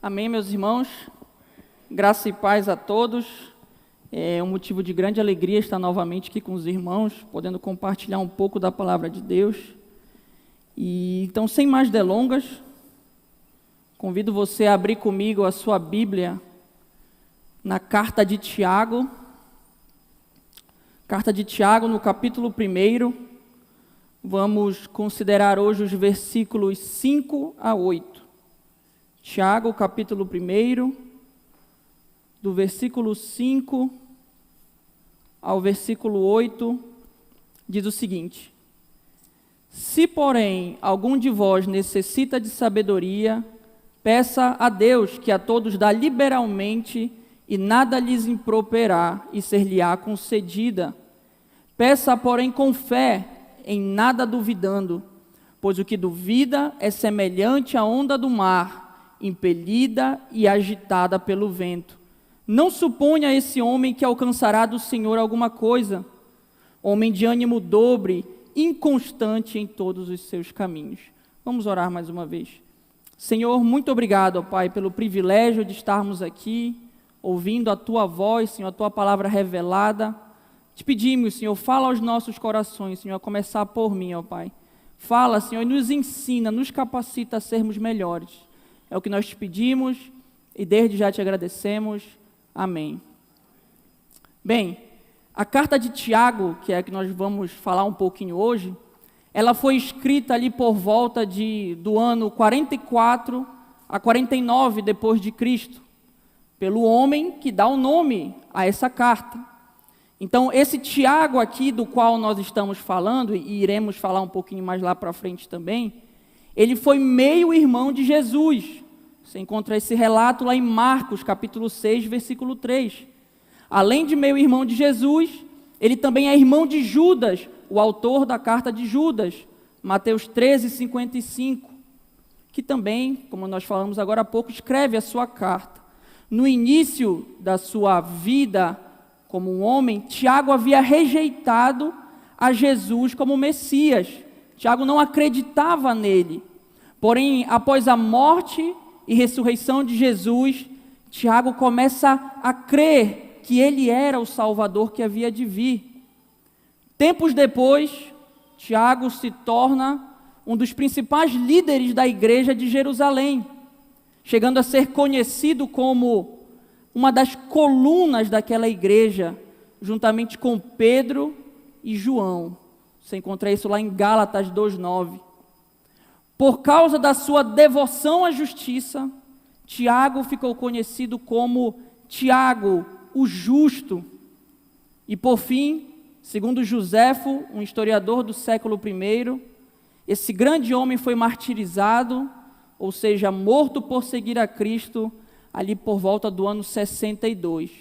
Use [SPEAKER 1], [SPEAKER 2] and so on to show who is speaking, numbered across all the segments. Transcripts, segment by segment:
[SPEAKER 1] Amém, meus irmãos. Graça e paz a todos. É um motivo de grande alegria estar novamente aqui com os irmãos, podendo compartilhar um pouco da palavra de Deus. Então, sem mais delongas, convido você a abrir comigo a sua Bíblia na carta de Tiago. Carta de Tiago, no capítulo 1. Vamos considerar hoje os versículos 5 a 8. Tiago, capítulo 1, do versículo 5 ao versículo 8, diz o seguinte: Se, porém, algum de vós necessita de sabedoria, peça a Deus, que a todos dá liberalmente, e nada lhes improperá, e ser-lhe-á concedida. Peça, porém, com fé, em nada duvidando, pois o que duvida é semelhante à onda do mar, impelida e agitada pelo vento. Não suponha esse homem que alcançará do Senhor alguma coisa. Homem de ânimo dobre, inconstante em todos os seus caminhos. Vamos orar mais uma vez. Senhor, muito obrigado, ó Pai, pelo privilégio de estarmos aqui, ouvindo a Tua voz, Senhor, a Tua palavra revelada. Te pedimos, Senhor, fala aos nossos corações, Senhor, a começar por mim, ó Pai. Fala, Senhor, e nos ensina, nos capacita a sermos melhores. É o que nós te pedimos e desde já te agradecemos. Amém. Bem, a carta de Tiago, que é a que nós vamos falar um pouquinho hoje, ela foi escrita ali por volta do ano 44 a 49 depois de Cristo, pelo homem que dá o nome a essa carta. Então, esse Tiago aqui, do qual nós estamos falando, e iremos falar um pouquinho mais lá para frente também, ele foi meio-irmão de Jesus. Você encontra esse relato lá em Marcos, capítulo 6, versículo 3. Além de meio-irmão de Jesus, ele também é irmão de Judas, o autor da carta de Judas, Mateus 13, 55, que também, como nós falamos agora há pouco, escreve a sua carta. No início da sua vida como um homem, Tiago havia rejeitado a Jesus como Messias. Tiago não acreditava nele. Porém, após a morte e ressurreição de Jesus, Tiago começa a crer que ele era o Salvador que havia de vir. Tempos depois, Tiago se torna um dos principais líderes da igreja de Jerusalém, chegando a ser conhecido como uma das colunas daquela igreja, juntamente com Pedro e João. Você encontra isso lá em Gálatas 2:9. Por causa da sua devoção à justiça, Tiago ficou conhecido como Tiago, o justo. E por fim, segundo Joséfo, um historiador do século I, esse grande homem foi martirizado, ou seja, morto por seguir a Cristo, ali por volta do ano 62.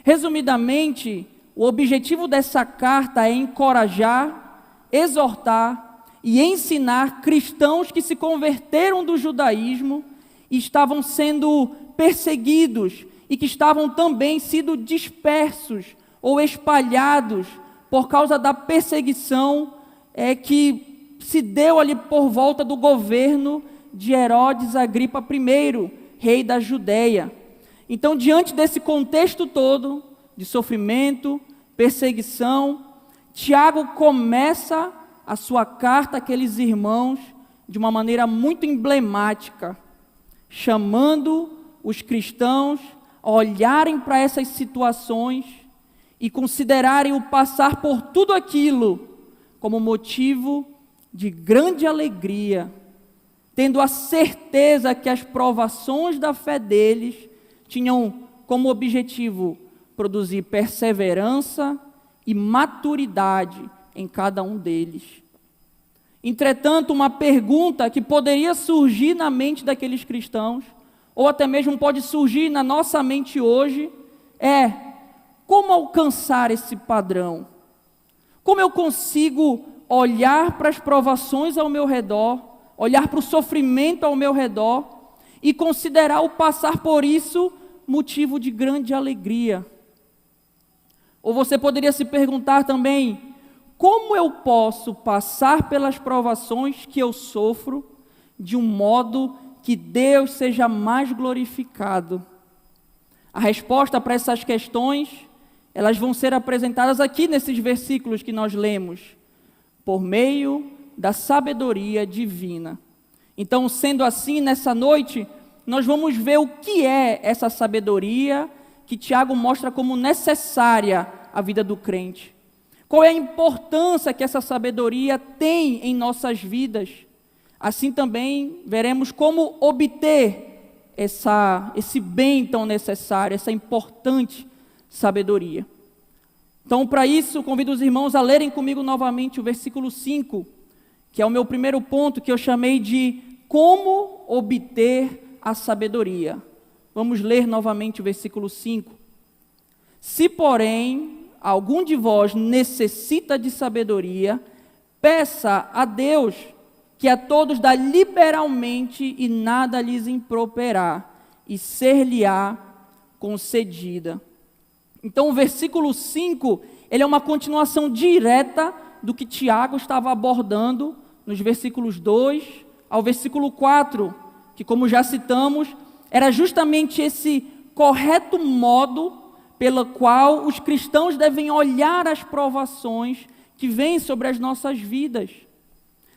[SPEAKER 1] Resumidamente, o objetivo dessa carta é encorajar, exortar e ensinar cristãos que se converteram do judaísmo e estavam sendo perseguidos e que estavam também sendo dispersos ou espalhados por causa da perseguição que se deu ali por volta do governo de Herodes Agripa I, rei da Judeia. Então, diante desse contexto todo, de sofrimento, perseguição, Tiago começa a sua carta àqueles irmãos de uma maneira muito emblemática, chamando os cristãos a olharem para essas situações e considerarem o passar por tudo aquilo como motivo de grande alegria, tendo a certeza que as provações da fé deles tinham como objetivo produzir perseverança e maturidade em cada um deles. Entretanto, uma pergunta que poderia surgir na mente daqueles cristãos, ou até mesmo pode surgir na nossa mente hoje, é: como alcançar esse padrão? Como eu consigo olhar para as provações ao meu redor, olhar para o sofrimento ao meu redor e considerar o passar por isso motivo de grande alegria? Ou você poderia se perguntar também: como eu posso passar pelas provações que eu sofro de um modo que Deus seja mais glorificado? A resposta para essas questões, elas vão ser apresentadas aqui nesses versículos que nós lemos, por meio da sabedoria divina. Então, sendo assim, nessa noite, nós vamos ver o que é essa sabedoria que Tiago mostra como necessária à vida do crente. Qual é a importância que essa sabedoria tem em nossas vidas? Assim também veremos como obter esse bem tão necessário, essa importante sabedoria. Então, para isso, convido os irmãos a lerem comigo novamente o versículo 5, que é o meu primeiro ponto, que eu chamei de como obter a sabedoria. Vamos ler novamente o versículo 5. Se, porém, algum de vós necessita de sabedoria, peça a Deus, que a todos dá liberalmente e nada lhes improperá, e ser-lhe-á concedida. Então o versículo 5, ele é uma continuação direta do que Tiago estava abordando nos versículos 2 ao versículo 4, que, como já citamos, era justamente esse correto modo pelo qual os cristãos devem olhar as provações que vêm sobre as nossas vidas.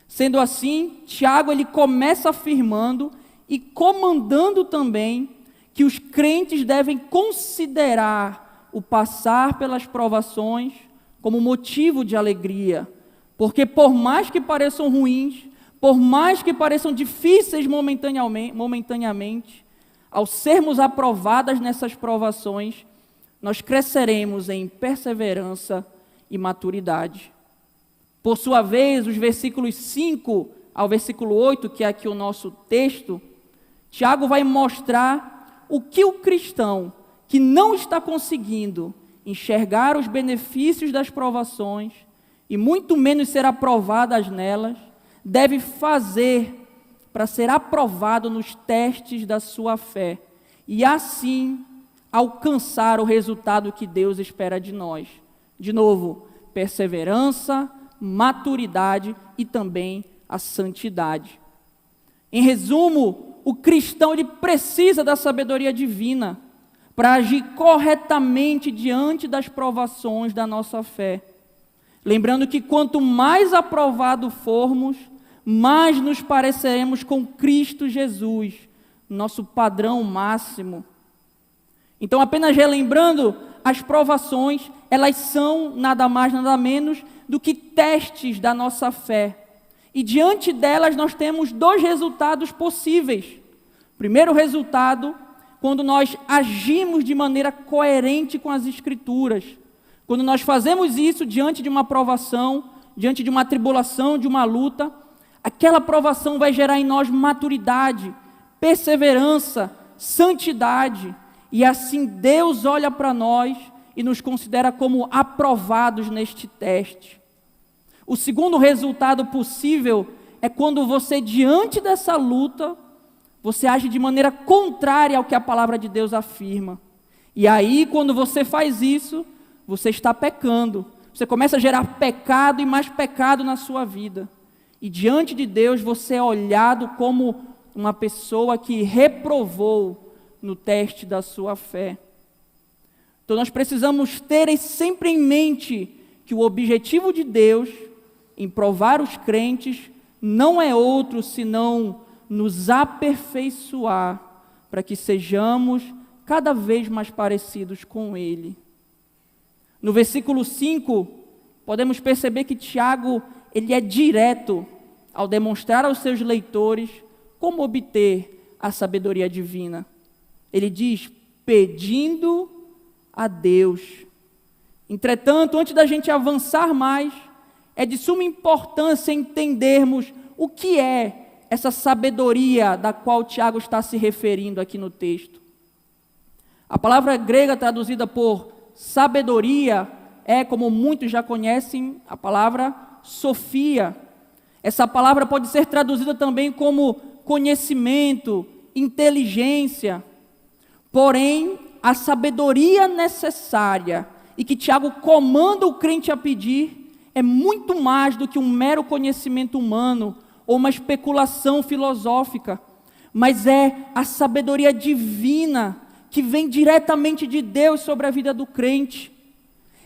[SPEAKER 1] Sendo assim, Tiago ele começa afirmando e comandando também que os crentes devem considerar o passar pelas provações como motivo de alegria, porque por mais que pareçam ruins, por mais que pareçam difíceis momentaneamente, ao sermos aprovadas nessas provações, nós cresceremos em perseverança e maturidade. Por sua vez, os versículos 5 ao versículo 8, que é aqui o nosso texto, Tiago vai mostrar o que o cristão que não está conseguindo enxergar os benefícios das provações e muito menos ser aprovadas nelas, deve fazer para ser aprovado nos testes da sua fé e assim alcançar o resultado que Deus espera de nós. De novo, perseverança, maturidade e também a santidade. Em resumo, o cristão ele precisa da sabedoria divina para agir corretamente diante das provações da nossa fé. Lembrando que quanto mais aprovado formos, mais nos pareceremos com Cristo Jesus, nosso padrão máximo. Então, apenas relembrando, as provações, elas são nada mais, nada menos do que testes da nossa fé. E diante delas nós temos dois resultados possíveis. Primeiro resultado, quando nós agimos de maneira coerente com as Escrituras. Quando nós fazemos isso diante de uma provação, diante de uma tribulação, de uma luta, aquela provação vai gerar em nós maturidade, perseverança, santidade. E assim Deus olha para nós e nos considera como aprovados neste teste. O segundo resultado possível é quando você, diante dessa luta, você age de maneira contrária ao que a palavra de Deus afirma. E aí, quando você faz isso, você está pecando. Você começa a gerar pecado e mais pecado na sua vida. E diante de Deus, você é olhado como uma pessoa que reprovou no teste da sua fé. Então nós precisamos ter sempre em mente que o objetivo de Deus em provar os crentes não é outro senão nos aperfeiçoar para que sejamos cada vez mais parecidos com Ele. No versículo 5, podemos perceber que Tiago ele é direto ao demonstrar aos seus leitores como obter a sabedoria divina. Ele diz, pedindo a Deus. Entretanto, antes da gente avançar mais, é de suma importância entendermos o que é essa sabedoria da qual Tiago está se referindo aqui no texto. A palavra grega traduzida por sabedoria é, como muitos já conhecem, a palavra sofia. Essa palavra pode ser traduzida também como conhecimento, inteligência. Porém, a sabedoria necessária e que Tiago comanda o crente a pedir é muito mais do que um mero conhecimento humano ou uma especulação filosófica. mas é a sabedoria divina que vem diretamente de Deus sobre a vida do crente.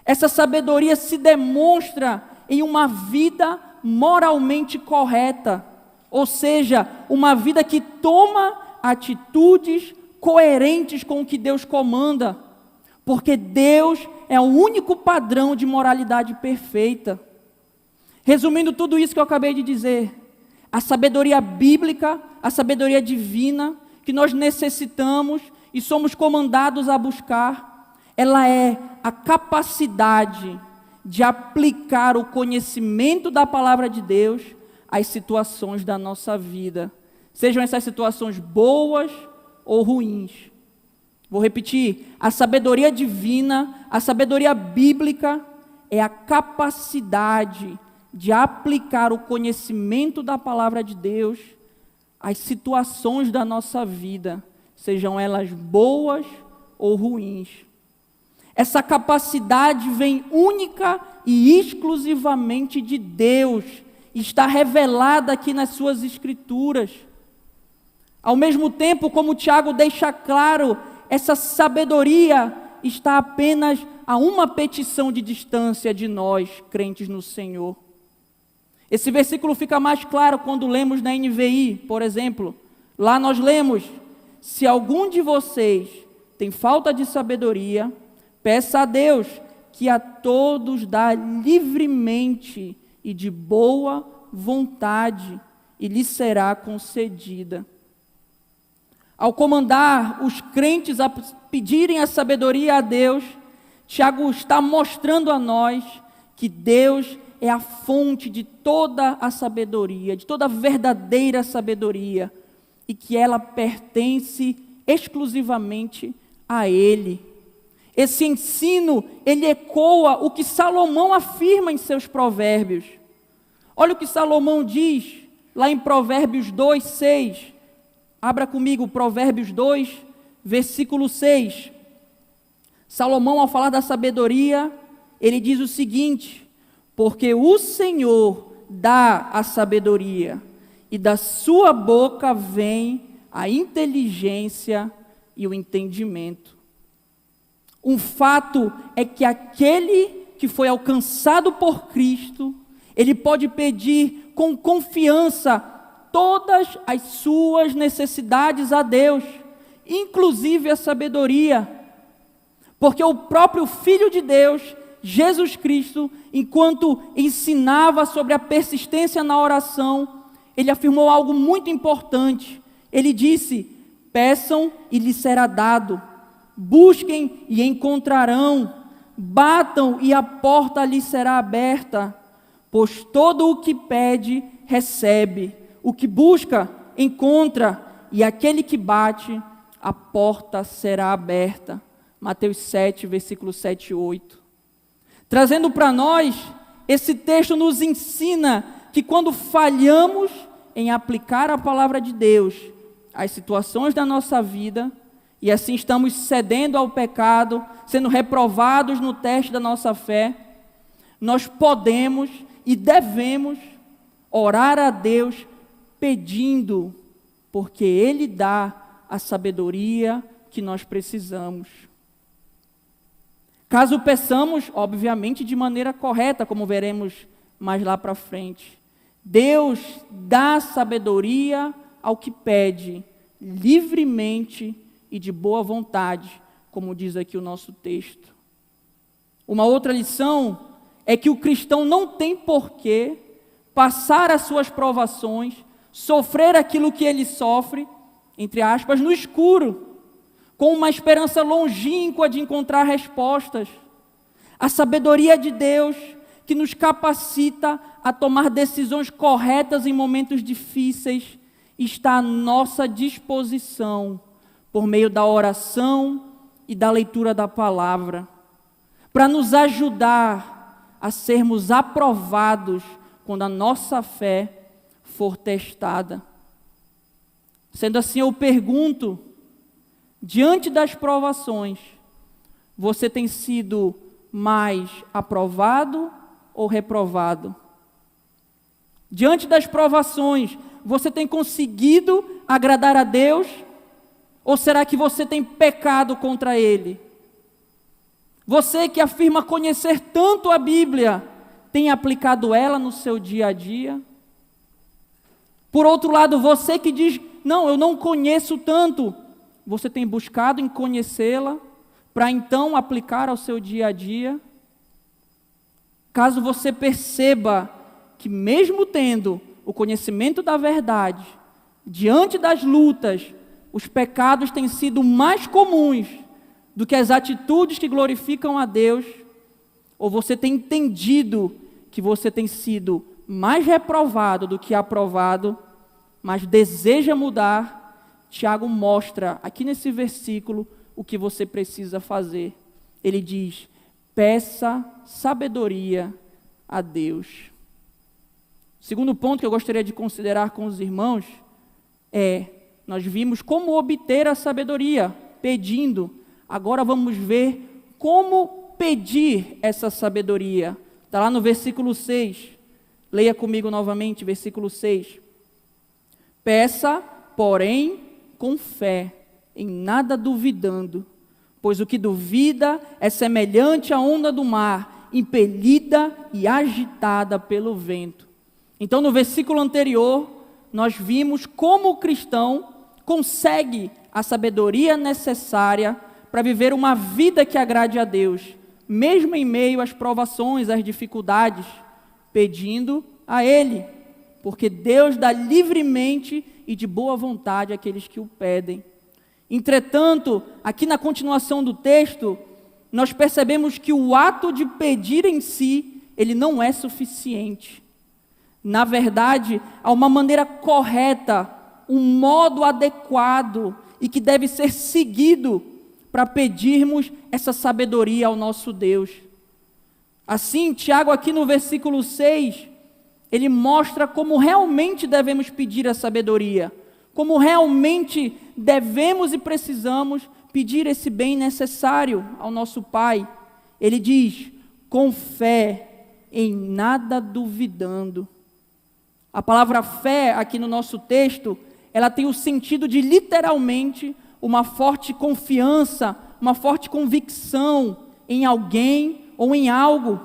[SPEAKER 1] Essa sabedoria se demonstra em uma vida moralmente correta, ou seja, uma vida que toma atitudes coerentes com o que Deus comanda, porque Deus é o único padrão de moralidade perfeita. Resumindo tudo isso que eu acabei de dizer, a sabedoria bíblica, a sabedoria divina, que nós necessitamos e somos comandados a buscar, ela é a capacidade de aplicar o conhecimento da palavra de Deus às situações da nossa vida, sejam essas situações boas ou ruins. Vou repetir, a sabedoria divina, a sabedoria bíblica é a capacidade de aplicar o conhecimento da palavra de Deus às situações da nossa vida, sejam elas boas ou ruins. Essa capacidade vem única e exclusivamente de Deus, está revelada aqui nas suas escrituras. Ao mesmo tempo, como Tiago deixa claro, essa sabedoria está apenas a uma petição de distância de nós, crentes no Senhor. Esse versículo fica mais claro quando lemos na NVI, por exemplo. Lá nós lemos: se algum de vocês tem falta de sabedoria, peça a Deus, que a todos dá livremente e de boa vontade, e lhe será concedida. Ao comandar os crentes a pedirem a sabedoria a Deus, Tiago está mostrando a nós que Deus é a fonte de toda a sabedoria, de toda a verdadeira sabedoria, e que ela pertence exclusivamente a Ele. Esse ensino, ele ecoa o que Salomão afirma em seus provérbios. Olha o que Salomão diz lá em Provérbios 2, 6. Abra comigo Provérbios 2, versículo 6. Salomão, ao falar da sabedoria, ele diz o seguinte: porque o Senhor dá a sabedoria, e da sua boca vem a inteligência e o entendimento. Um fato é que aquele que foi alcançado por Cristo, ele pode pedir com confiança todas as suas necessidades a Deus, inclusive a sabedoria, porque o próprio Filho de Deus, Jesus Cristo, enquanto ensinava sobre a persistência na oração, ele afirmou algo muito importante. Ele disse: peçam e lhes será dado, busquem e encontrarão, batam e a porta lhes será aberta, pois todo o que pede, recebe, o que busca, encontra, e aquele que bate, a porta será aberta. Mateus 7, versículo 7 e 8. Trazendo para nós, esse texto nos ensina que quando falhamos em aplicar a palavra de Deus às situações da nossa vida, e assim estamos cedendo ao pecado, sendo reprovados no teste da nossa fé, nós podemos e devemos orar a Deus pedindo, porque Ele dá a sabedoria que nós precisamos. Caso peçamos, obviamente de maneira correta, como veremos mais lá para frente, Deus dá sabedoria ao que pede, livremente e de boa vontade, como diz aqui o nosso texto. Uma outra lição é que o cristão não tem porquê passar as suas provações, sofrer aquilo que ele sofre, entre aspas, no escuro, com uma esperança longínqua de encontrar respostas. A sabedoria de Deus, que nos capacita a tomar decisões corretas em momentos difíceis, está à nossa disposição, por meio da oração e da leitura da palavra, para nos ajudar a sermos aprovados quando a nossa fé for testada. Sendo assim, eu pergunto, diante das provações, você tem sido mais aprovado ou reprovado? Diante das provações, você tem conseguido agradar a Deus? Ou será que você tem pecado contra Ele? Você que afirma conhecer tanto a Bíblia, tem aplicado ela no seu dia a dia? Por outro lado, você que diz, não, eu não conheço tanto, você tem buscado em conhecê-la, para então aplicar ao seu dia a dia? Caso você perceba que mesmo tendo o conhecimento da verdade, diante das lutas, os pecados têm sido mais comuns do que as atitudes que glorificam a Deus, ou você tem entendido que você tem sido mais reprovado do que aprovado, mas deseja mudar, Tiago mostra aqui nesse versículo o que você precisa fazer. Ele diz, peça sabedoria a Deus. O segundo ponto que eu gostaria de considerar com os irmãos nós vimos como obter a sabedoria, pedindo. Agora vamos ver como pedir essa sabedoria. Está lá no versículo 6. Leia comigo novamente, versículo 6. Peça, porém, com fé, em nada duvidando, pois o que duvida é semelhante à onda do mar, impelida e agitada pelo vento. Então, no versículo anterior, nós vimos como o cristão consegue a sabedoria necessária para viver uma vida que agrade a Deus, mesmo em meio às provações, às dificuldades, pedindo a Ele, porque Deus dá livremente e de boa vontade àqueles que o pedem. Entretanto, aqui na continuação do texto, nós percebemos que o ato de pedir em si, ele não é suficiente. Na verdade, há uma maneira correta, um modo adequado e que deve ser seguido para pedirmos essa sabedoria ao nosso Deus. Assim, Tiago aqui no versículo 6, ele mostra como realmente devemos pedir a sabedoria, como realmente devemos e precisamos pedir esse bem necessário ao nosso Pai. Ele diz, com fé, em nada duvidando. A palavra fé aqui no nosso texto, ela tem o sentido de literalmente uma forte confiança, uma forte convicção em alguém ou em algo.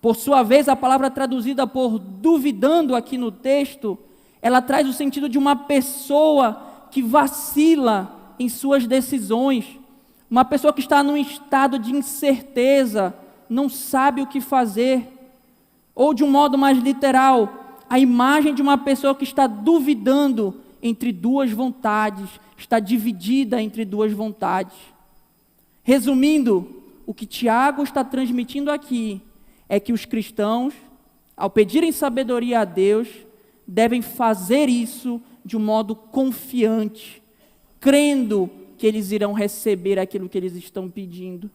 [SPEAKER 1] Por sua vez, a palavra traduzida por duvidando aqui no texto, ela traz o sentido de uma pessoa que vacila em suas decisões, uma pessoa que está num estado de incerteza, não sabe o que fazer, ou de um modo mais literal, a imagem de uma pessoa que está duvidando entre duas vontades, está dividida entre duas vontades. Resumindo, o que Tiago está transmitindo aqui é que os cristãos, ao pedirem sabedoria a Deus, devem fazer isso de um modo confiante, crendo que eles irão receber aquilo que eles estão pedindo.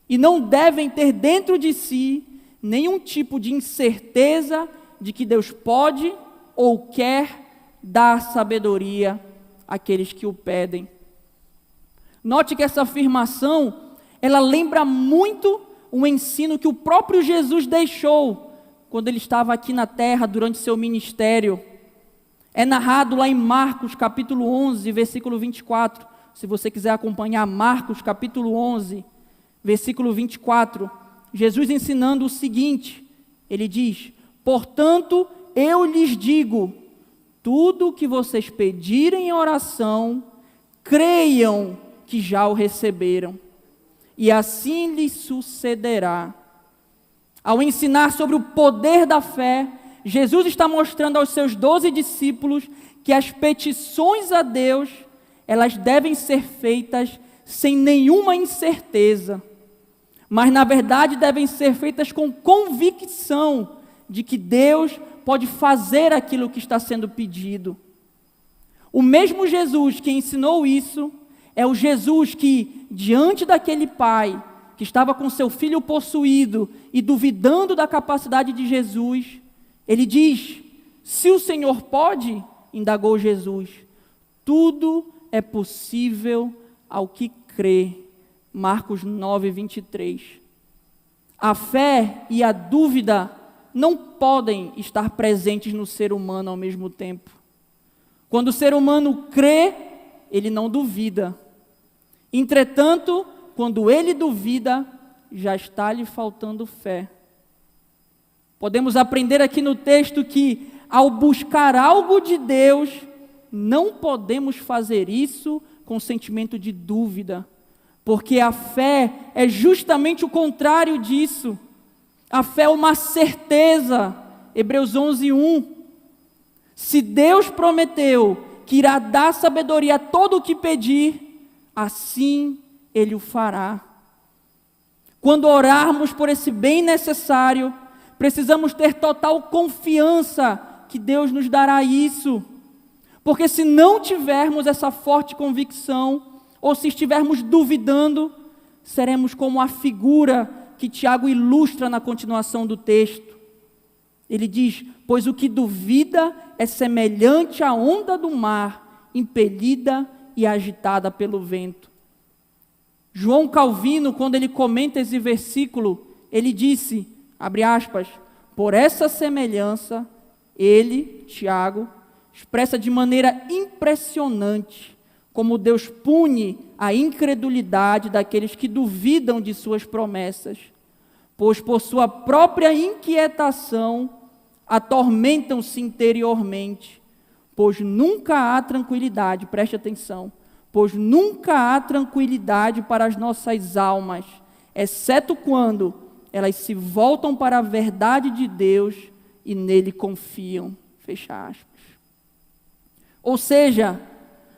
[SPEAKER 1] E não devem ter dentro de si nenhum tipo de incerteza de que Deus pode ou quer dar sabedoria àqueles que o pedem. Note que essa afirmação, ela lembra muito um ensino que o próprio Jesus deixou quando ele estava aqui na terra durante seu ministério. É narrado lá em Marcos capítulo 11, versículo 24. Se você quiser acompanhar Marcos capítulo 11, versículo 24, Jesus ensinando o seguinte, ele diz, portanto, eu lhes digo, tudo o que vocês pedirem em oração, creiam que já o receberam, e assim lhes sucederá. Ao ensinar sobre o poder da fé, Jesus está mostrando aos seus 12 discípulos que as petições a Deus, elas devem ser feitas sem nenhuma incerteza, mas na verdade devem ser feitas com convicção de que Deus pode fazer aquilo que está sendo pedido. O mesmo Jesus que ensinou isso, é o Jesus que, diante daquele pai, que estava com seu filho possuído e duvidando da capacidade de Jesus, ele diz, se o Senhor pode, indagou Jesus, tudo é possível ao que crê. Marcos 9, 23. A fé e a dúvida não podem estar presentes no ser humano ao mesmo tempo. Quando o ser humano crê, ele não duvida. Entretanto, quando ele duvida, já está lhe faltando fé. Podemos aprender aqui no texto que, ao buscar algo de Deus, não podemos fazer isso com sentimento de dúvida, porque a fé é justamente o contrário disso. A fé é uma certeza. Hebreus 11:1. Se Deus prometeu que irá dar sabedoria a todo o que pedir, assim Ele o fará. Quando orarmos por esse bem necessário, precisamos ter total confiança que Deus nos dará isso. Porque se não tivermos essa forte convicção, ou se estivermos duvidando, seremos como a figura que Tiago ilustra na continuação do texto. Ele diz: pois o que duvida é semelhante à onda do mar, impelida e agitada pelo vento. João Calvino, quando ele comenta esse versículo, ele disse, abre aspas, por essa semelhança, ele, Tiago, expressa de maneira impressionante como Deus pune a incredulidade daqueles que duvidam de suas promessas, pois por sua própria inquietação atormentam-se interiormente, pois nunca há tranquilidade, preste atenção, pois nunca há tranquilidade para as nossas almas, exceto quando elas se voltam para a verdade de Deus e nele confiam, fecha aspas. Ou seja,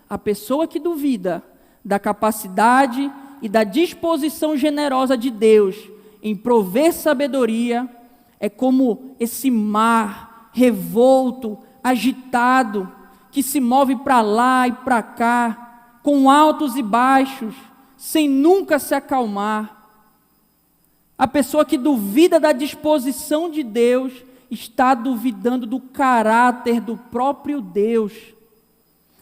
[SPEAKER 1] a pessoa que duvida da capacidade e da disposição generosa de Deus em prover sabedoria, é como esse mar revolto, agitado, que se move para lá e para cá, com altos e baixos, sem nunca se acalmar. A pessoa que duvida da disposição de Deus, está duvidando do caráter do próprio Deus.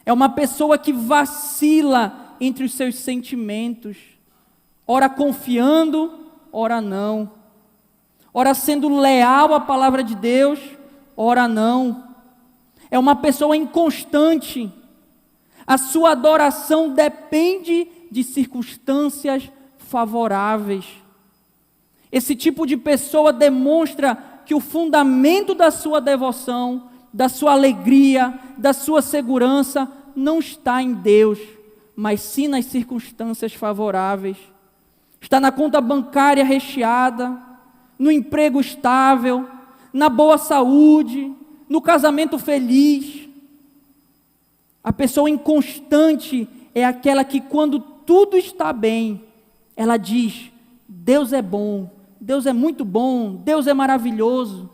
[SPEAKER 1] É uma pessoa que vacila entre os seus sentimentos, ora confiando, ora não, ora sendo leal à palavra de Deus, ora não. É uma pessoa inconstante. A sua adoração depende de circunstâncias favoráveis. Esse tipo de pessoa demonstra que o fundamento da sua devoção, da sua alegria, da sua segurança, não está em Deus, mas sim nas circunstâncias favoráveis. Está na conta bancária recheada, no emprego estável, na boa saúde, no casamento feliz. A pessoa inconstante é aquela que, quando tudo está bem, ela diz: Deus é bom, Deus é muito bom, Deus é maravilhoso.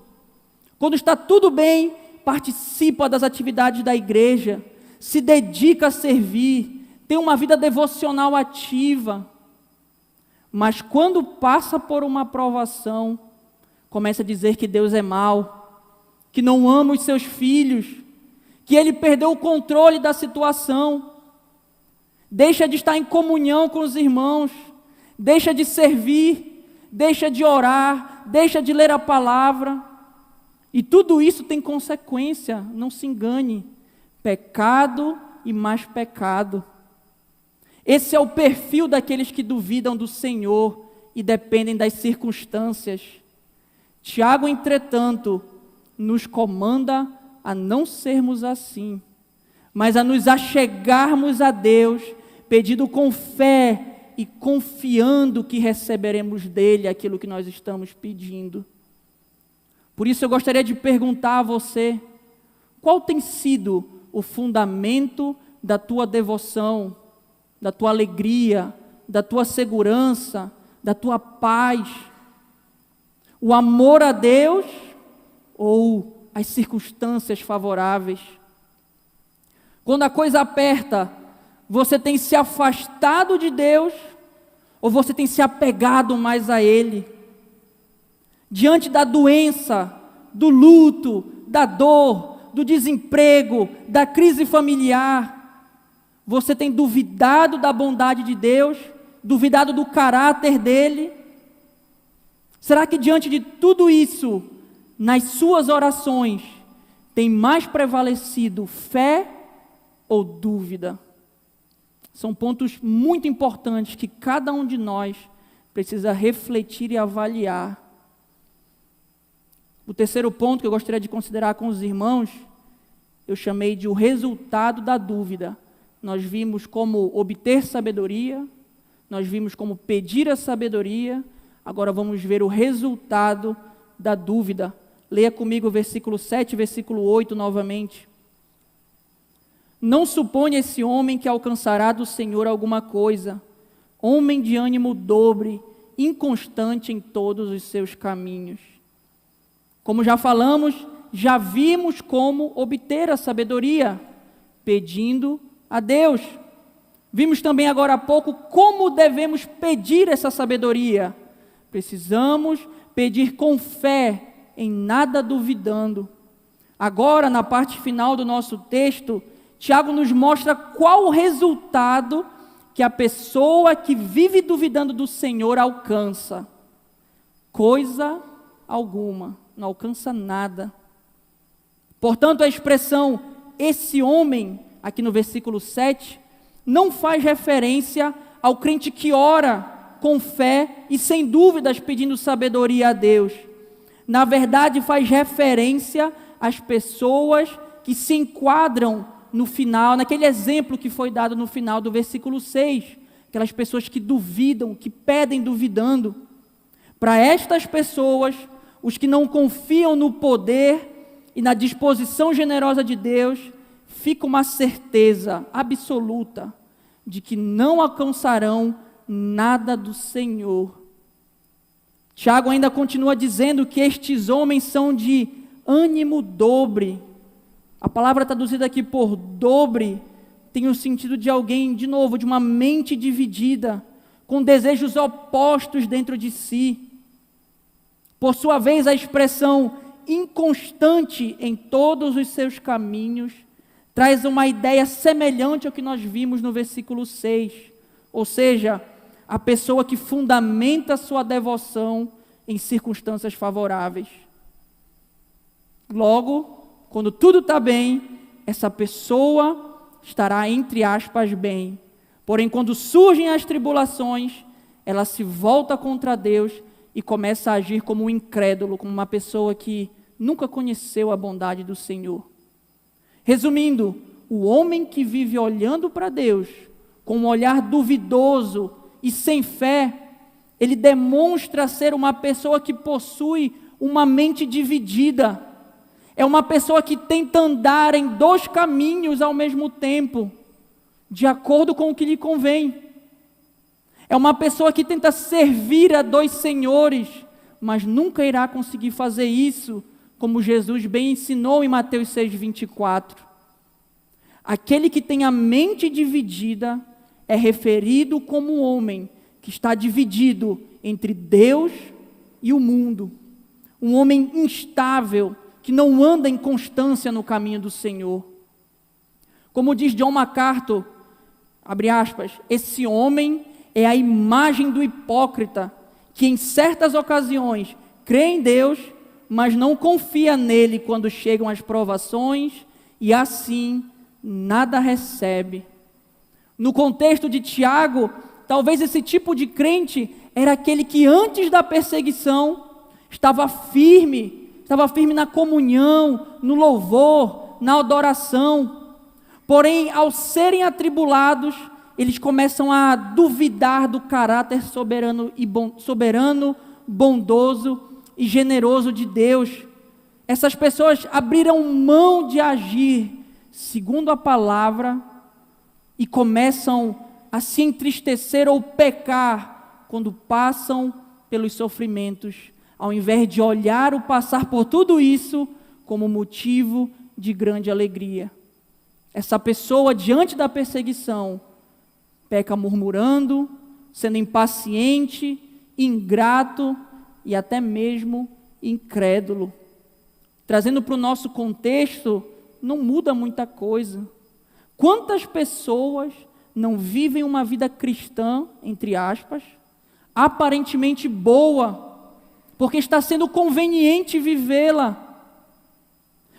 [SPEAKER 1] Quando está tudo bem, participa das atividades da igreja, se dedica a servir, tem uma vida devocional ativa. Mas quando passa por uma provação, começa a dizer que Deus é mau, que não ama os seus filhos, que ele perdeu o controle da situação, deixa de estar em comunhão com os irmãos, deixa de servir, deixa de orar, deixa de ler a palavra. E tudo isso tem consequência, não se engane, pecado e mais pecado. Esse é o perfil daqueles que duvidam do Senhor e dependem das circunstâncias. Tiago, entretanto, nos comanda a não sermos assim, mas a nos achegarmos a Deus, pedindo com fé e confiando que receberemos dele aquilo que nós estamos pedindo. Por isso eu gostaria de perguntar a você, qual tem sido o fundamento da tua devoção, da tua alegria, da tua segurança, da tua paz? O amor a Deus ou as circunstâncias favoráveis? Quando a coisa aperta, você tem se afastado de Deus ou você tem se apegado mais a Ele? Diante da doença, do luto, da dor, do desemprego, da crise familiar, você tem duvidado da bondade de Deus, duvidado do caráter dele? Será que diante de tudo isso, nas suas orações, tem mais prevalecido fé ou dúvida? São pontos muito importantes que cada um de nós precisa refletir e avaliar. O terceiro ponto que eu gostaria de considerar com os irmãos, eu chamei de o resultado da dúvida. Nós vimos como obter sabedoria, nós vimos como pedir a sabedoria, agora vamos ver o resultado da dúvida. Leia comigo o versículo 7, versículo 8 novamente. Não suponha esse homem que alcançará do Senhor alguma coisa, homem de ânimo dobre, inconstante em todos os seus caminhos. Como já falamos, já vimos como obter a sabedoria, pedindo a Deus. Vimos também agora há pouco como devemos pedir essa sabedoria. Precisamos pedir com fé, em nada duvidando. Agora, na parte final do nosso texto, Tiago nos mostra qual o resultado que a pessoa que vive duvidando do Senhor alcança. Coisa alguma, não alcança nada. Portanto, a expressão esse homem, aqui no versículo 7, não faz referência ao crente que ora com fé e sem dúvidas pedindo sabedoria a Deus. Na verdade, faz referência às pessoas que se enquadram no final, naquele exemplo que foi dado no final do versículo 6, aquelas pessoas que duvidam, que pedem duvidando. Para estas pessoas, os que não confiam no poder e na disposição generosa de Deus, fica uma certeza absoluta de que não alcançarão nada do Senhor. Tiago ainda continua dizendo que estes homens são de ânimo dobre. A palavra traduzida aqui por dobre tem o sentido de alguém, de novo, de uma mente dividida, com desejos opostos dentro de si. Por sua vez, a expressão inconstante em todos os seus caminhos traz uma ideia semelhante ao que nós vimos no versículo 6, ou seja, a pessoa que fundamenta sua devoção em circunstâncias favoráveis. Logo, quando tudo está bem, essa pessoa estará, entre aspas, bem. Porém, quando surgem as tribulações, ela se volta contra Deus e começa a agir como um incrédulo, como uma pessoa que nunca conheceu a bondade do Senhor. Resumindo, o homem que vive olhando para Deus com um olhar duvidoso e sem fé, ele demonstra ser uma pessoa que possui uma mente dividida. É uma pessoa que tenta andar em dois caminhos ao mesmo tempo, de acordo com o que lhe convém. É uma pessoa que tenta servir a dois senhores, mas nunca irá conseguir fazer isso, como Jesus bem ensinou em Mateus 6:24. Aquele que tem a mente dividida é referido como um homem que está dividido entre Deus e o mundo. Um homem instável, que não anda em constância no caminho do Senhor. Como diz John MacArthur, abre aspas, esse homem é a imagem do hipócrita, que em certas ocasiões crê em Deus, mas não confia nele quando chegam as provações, e assim nada recebe. No contexto de Tiago, talvez esse tipo de crente era aquele que antes da perseguição estava firme na comunhão, no louvor, na adoração. Porém, ao serem atribulados, eles começam a duvidar do caráter soberano, bondoso e generoso de Deus. Essas pessoas abriram mão de agir segundo a palavra e começam a se entristecer ou pecar quando passam pelos sofrimentos, ao invés de olhar o passar por tudo isso como motivo de grande alegria. Essa pessoa, diante da perseguição, peca murmurando, sendo impaciente, ingrato e até mesmo incrédulo. Trazendo para o nosso contexto, não muda muita coisa. Quantas pessoas não vivem uma vida cristã, entre aspas, aparentemente boa, porque está sendo conveniente vivê-la.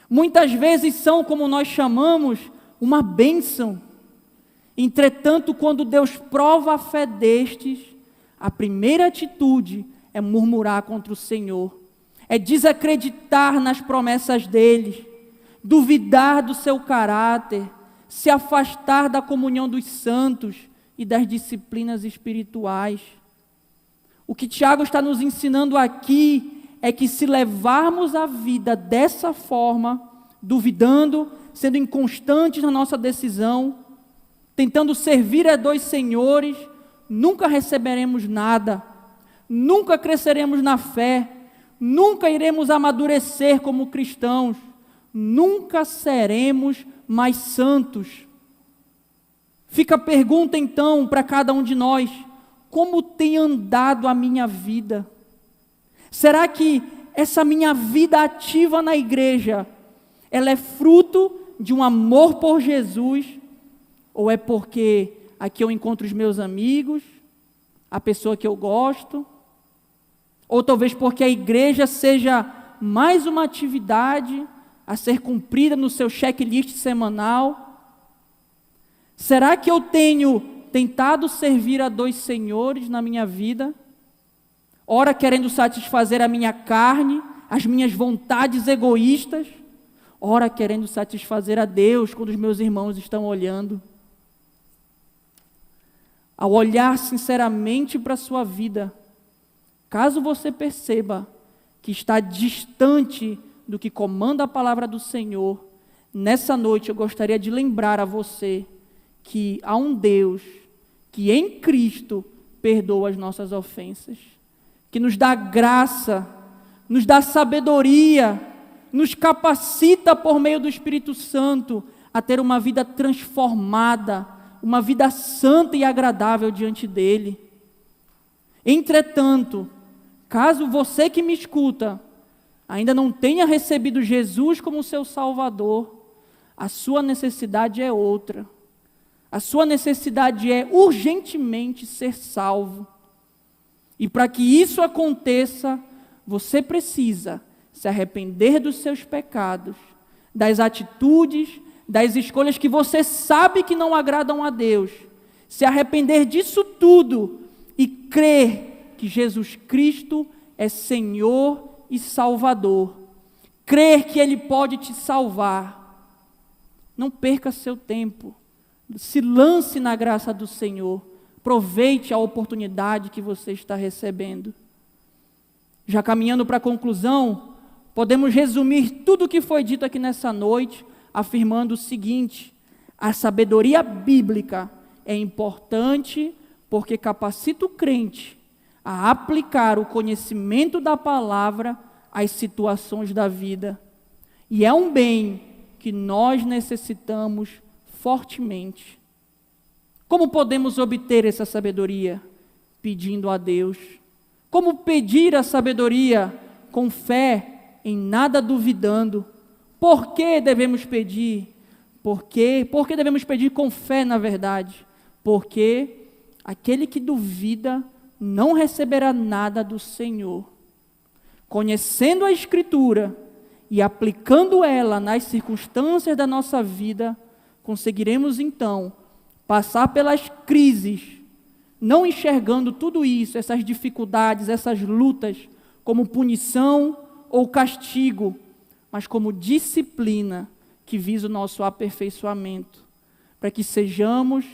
[SPEAKER 1] Muitas vezes são, como nós chamamos, uma bênção. Entretanto, quando Deus prova a fé destes, a primeira atitude é murmurar contra o Senhor, é desacreditar nas promessas dele, duvidar do seu caráter, se afastar da comunhão dos santos e das disciplinas espirituais. O que Tiago está nos ensinando aqui é que se levarmos a vida dessa forma, duvidando, sendo inconstantes na nossa decisão, tentando servir a dois senhores, nunca receberemos nada, nunca cresceremos na fé, nunca iremos amadurecer como cristãos, nunca seremos mais santos. Fica a pergunta então para cada um de nós: como tem andado a minha vida? Será que essa minha vida ativa na igreja, ela é fruto de um amor por Jesus? Ou é porque aqui eu encontro os meus amigos, a pessoa que eu gosto? Ou talvez porque a igreja seja mais uma atividade a ser cumprida no seu checklist semanal? Será que eu tenho tentado servir a dois senhores na minha vida? Ora querendo satisfazer a minha carne, as minhas vontades egoístas, ora querendo satisfazer a Deus quando os meus irmãos estão olhando. Ao olhar sinceramente para a sua vida, caso você perceba que está distante do que comanda a palavra do Senhor, nessa noite eu gostaria de lembrar a você que há um Deus que em Cristo perdoa as nossas ofensas, que nos dá graça, nos dá sabedoria, nos capacita por meio do Espírito Santo a ter uma vida transformada, uma vida santa e agradável diante dele. Entretanto, caso você que me escuta ainda não tenha recebido Jesus como seu Salvador, a sua necessidade é outra. A sua necessidade é urgentemente ser salvo. E para que isso aconteça, você precisa se arrepender dos seus pecados, das atitudes, das escolhas que você sabe que não agradam a Deus, se arrepender disso tudo e crer que Jesus Cristo é Senhor e Salvador, crer que Ele pode te salvar. Não perca seu tempo, se lance na graça do Senhor, aproveite a oportunidade que você está recebendo. Já caminhando para a conclusão, podemos resumir tudo o que foi dito aqui nessa noite, afirmando o seguinte: a sabedoria bíblica é importante porque capacita o crente a aplicar o conhecimento da palavra às situações da vida. E é um bem que nós necessitamos fortemente. Como podemos obter essa sabedoria? Pedindo a Deus. Como pedir a sabedoria? Com fé, em nada duvidando. Por que devemos pedir? Por que devemos pedir com fé, na verdade? Porque aquele que duvida não receberá nada do Senhor. Conhecendo a Escritura e aplicando ela nas circunstâncias da nossa vida, conseguiremos então passar pelas crises, não enxergando tudo isso, essas dificuldades, essas lutas, como punição ou castigo, mas como disciplina que visa o nosso aperfeiçoamento, para que sejamos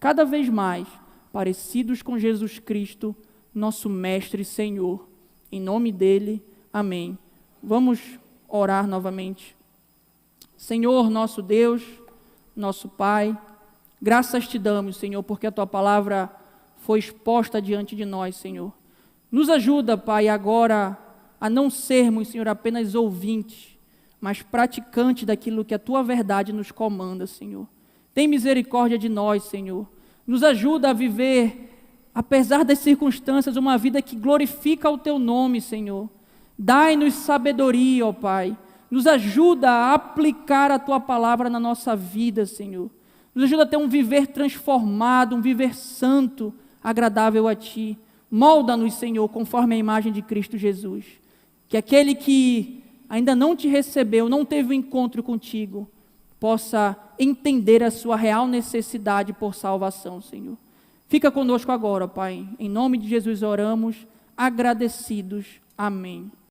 [SPEAKER 1] cada vez mais parecidos com Jesus Cristo, nosso Mestre e Senhor. Em nome dele, amém. Vamos orar novamente. Senhor, nosso Deus, nosso Pai, graças te damos, Senhor, porque a tua palavra foi exposta diante de nós, Senhor. Nos ajuda, Pai, agora a não sermos, Senhor, apenas ouvintes, mas praticantes daquilo que a tua verdade nos comanda, Senhor. Tem misericórdia de nós, Senhor. Nos ajuda a viver, apesar das circunstâncias, uma vida que glorifica o teu nome, Senhor. Dai-nos sabedoria, ó Pai. Nos ajuda a aplicar a tua palavra na nossa vida, Senhor. Nos ajuda a ter um viver transformado, um viver santo, agradável a ti. Molda-nos, Senhor, conforme a imagem de Cristo Jesus. Que aquele que ainda não te recebeu, não teve um encontro contigo, possa entender a sua real necessidade por salvação, Senhor. Fica conosco agora, Pai. Em nome de Jesus oramos, agradecidos. Amém.